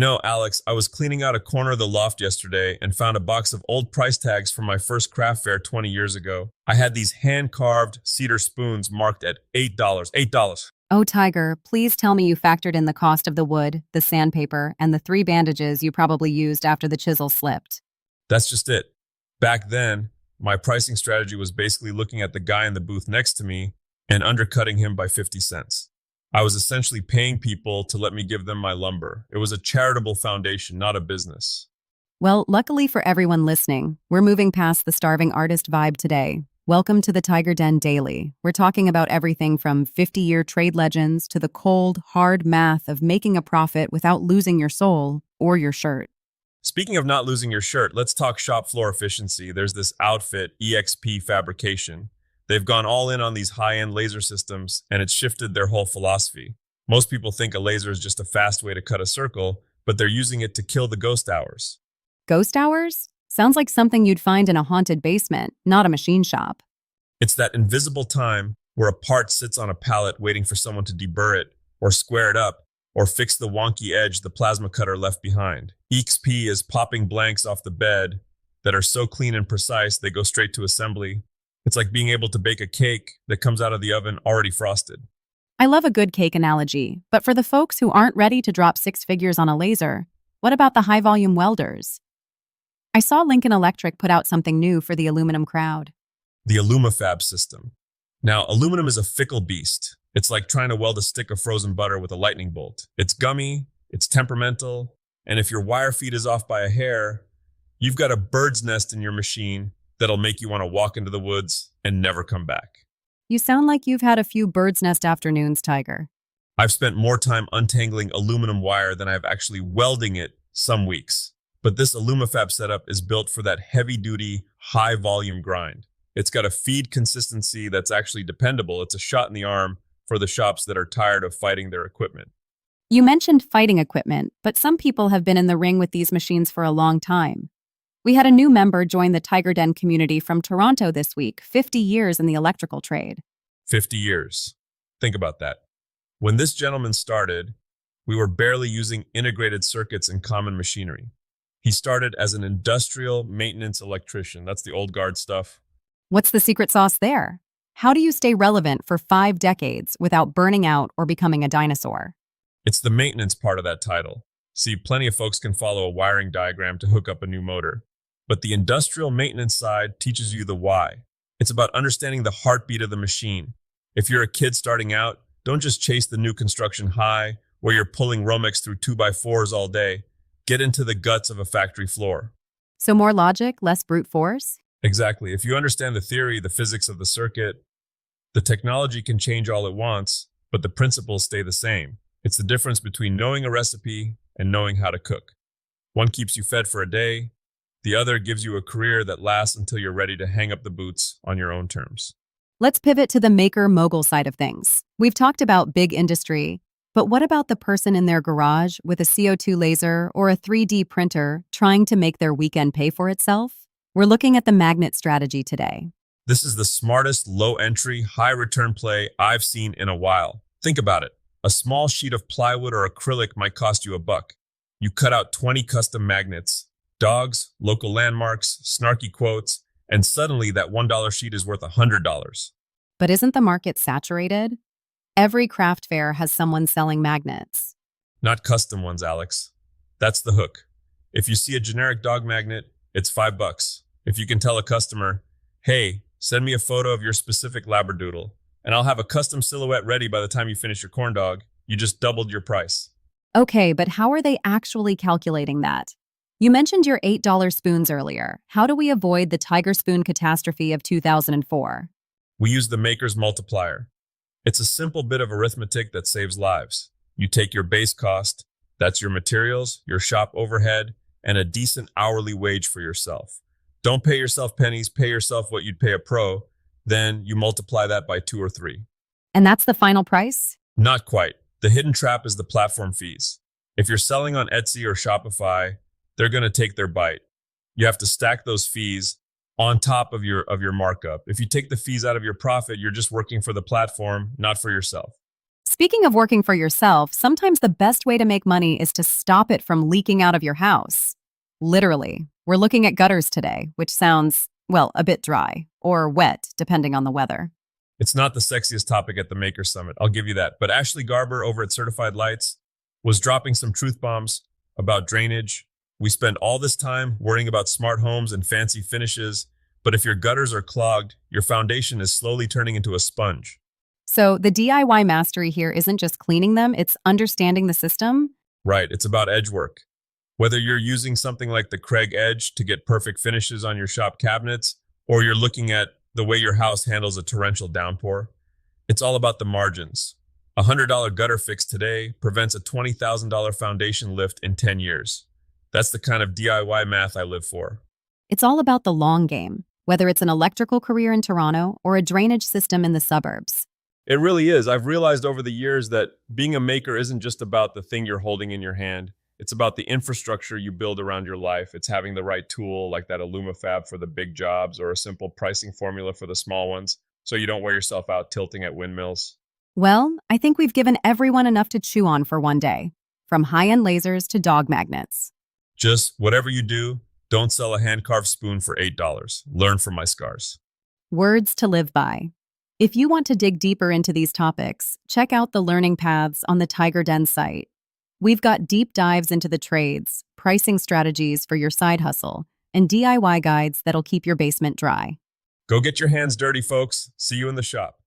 Alex, I was cleaning out a corner of the loft yesterday and found a box of old price tags from my first craft fair 20 years ago. I had these hand-carved cedar spoons marked at $8. $8. Oh, Tiger, please tell me you factored in the cost of the wood, the sandpaper, and the 3 bandages you probably used after the chisel slipped. That's just it. Back then, my pricing strategy was basically looking at the guy in the booth next to me and undercutting him by 50 cents. I was essentially paying people to let me give them my lumber. It was a charitable foundation, not a business. Well, luckily for everyone listening, we're moving past the starving artist vibe today. Welcome to the TigerDen Daily. We're talking about everything from 50-year trade legends to the cold, hard math of making a profit without losing your soul or your shirt. Speaking of not losing your shirt, let's talk shop floor efficiency. There's this outfit, EXP Fabrication. They've gone all in on these high-end laser systems, and it's shifted their whole philosophy. Most people think a laser is just a fast way to cut a circle, but they're using it to kill the ghost hours. Ghost hours? Sounds like something you'd find in a haunted basement, not a machine shop. It's that invisible time where a part sits on a pallet waiting for someone to deburr it, or square it up, or fix the wonky edge the plasma cutter left behind. EXP is popping blanks off the bed that are so clean and precise they go straight to assembly. It's like being able to bake a cake that comes out of the oven already frosted. I love a good cake analogy, but for the folks who aren't ready to drop 6 figures on a laser, what about the high-volume welders? I saw Lincoln Electric put out something new for the aluminum crowd. The AlumaFab system. Now, aluminum is a fickle beast. It's like trying to weld a stick of frozen butter with a lightning bolt. It's gummy, it's temperamental, and if your wire feed is off by a hair, you've got a bird's nest in your machine that'll make you want to walk into the woods and never come back. You sound like you've had a few bird's nest afternoons, Tiger. I've spent more time untangling aluminum wire than I've actually welding it some weeks. But this AlumaFab setup is built for that heavy-duty, high-volume grind. It's got a feed consistency that's actually dependable. It's a shot in the arm for the shops that are tired of fighting their equipment. You mentioned fighting equipment, but some people have been in the ring with these machines for a long time. We had a new member join the TigerDen community from Toronto this week, 50 years in the electrical trade. 50 years. Think about that. When this gentleman started, we were barely using integrated circuits and common machinery. He started as an industrial maintenance electrician. That's the old guard stuff. What's the secret sauce there? How do you stay relevant for 5 decades without burning out or becoming a dinosaur? It's the maintenance part of that title. See, plenty of folks can follow a wiring diagram to hook up a new motor. But the industrial maintenance side teaches you the why. It's about understanding the heartbeat of the machine. If you're a kid starting out, don't just chase the new construction high where you're pulling Romex through 2x4s all day. Get into the guts of a factory floor. So more logic, less brute force? Exactly. If you understand the theory, the physics of the circuit, the technology can change all it wants, but the principles stay the same. It's the difference between knowing a recipe and knowing how to cook. One keeps you fed for a day. The other gives you a career that lasts until you're ready to hang up the boots on your own terms. Let's pivot to the maker-mogul side of things. We've talked about big industry, but what about the person in their garage with a CO2 laser or a 3D printer trying to make their weekend pay for itself? We're looking at the magnet strategy today. This is the smartest low-entry, high-return play I've seen in a while. Think about it. A small sheet of plywood or acrylic might cost you $1. You cut out 20 custom magnets, dogs, local landmarks, snarky quotes, and suddenly that $1 sheet is worth $100. But isn't the market saturated? Every craft fair has someone selling magnets. Not custom ones, Alex. That's the hook. If you see a generic dog magnet, it's $5. If you can tell a customer, hey, send me a photo of your specific Labradoodle, and I'll have a custom silhouette ready by the time you finish your corn dog, you just doubled your price. Okay, but how are they actually calculating that? You mentioned your $8 spoons earlier. How do we avoid the tiger spoon catastrophe of 2004? We use the maker's multiplier. It's a simple bit of arithmetic that saves lives. You take your base cost, that's your materials, your shop overhead, and a decent hourly wage for yourself. Don't pay yourself pennies, pay yourself what you'd pay a pro, then you multiply that by 2 or 3. And that's the final price? Not quite. The hidden trap is the platform fees. If you're selling on Etsy or Shopify, they're going to take their bite. You have to stack those fees on top of your markup. If you take the fees out of your profit, you're just working for the platform, not for yourself. Speaking of working for yourself, sometimes the best way to make money is to stop it from leaking out of your house. Literally, we're looking at gutters today, which sounds, well, a bit dry or wet, depending on the weather. It's not the sexiest topic at the Maker Summit, I'll give you that. But Ashley Garber over at Certified Lights was dropping some truth bombs about drainage. We spend all this time worrying about smart homes and fancy finishes, but if your gutters are clogged, your foundation is slowly turning into a sponge. So the DIY mastery here isn't just cleaning them, it's understanding the system. Right, it's about edge work. Whether you're using something like the Craig Edge to get perfect finishes on your shop cabinets, or you're looking at the way your house handles a torrential downpour, it's all about the margins. A $100 gutter fix today prevents a $20,000 foundation lift in 10 years. That's the kind of DIY math I live for. It's all about the long game, whether it's an electrical career in Toronto or a drainage system in the suburbs. It really is. I've realized over the years that being a maker isn't just about the thing you're holding in your hand. It's about the infrastructure you build around your life. It's having the right tool like that AlumaFab for the big jobs or a simple pricing formula for the small ones so you don't wear yourself out tilting at windmills. Well, I think we've given everyone enough to chew on for one day, from high-end lasers to dog magnets. Just whatever you do, don't sell a hand-carved spoon for $8. Learn from my scars. Words to live by. If you want to dig deeper into these topics, check out the learning paths on the TigerDen site. We've got deep dives into the trades, pricing strategies for your side hustle, and DIY guides that'll keep your basement dry. Go get your hands dirty, folks. See you in the shop.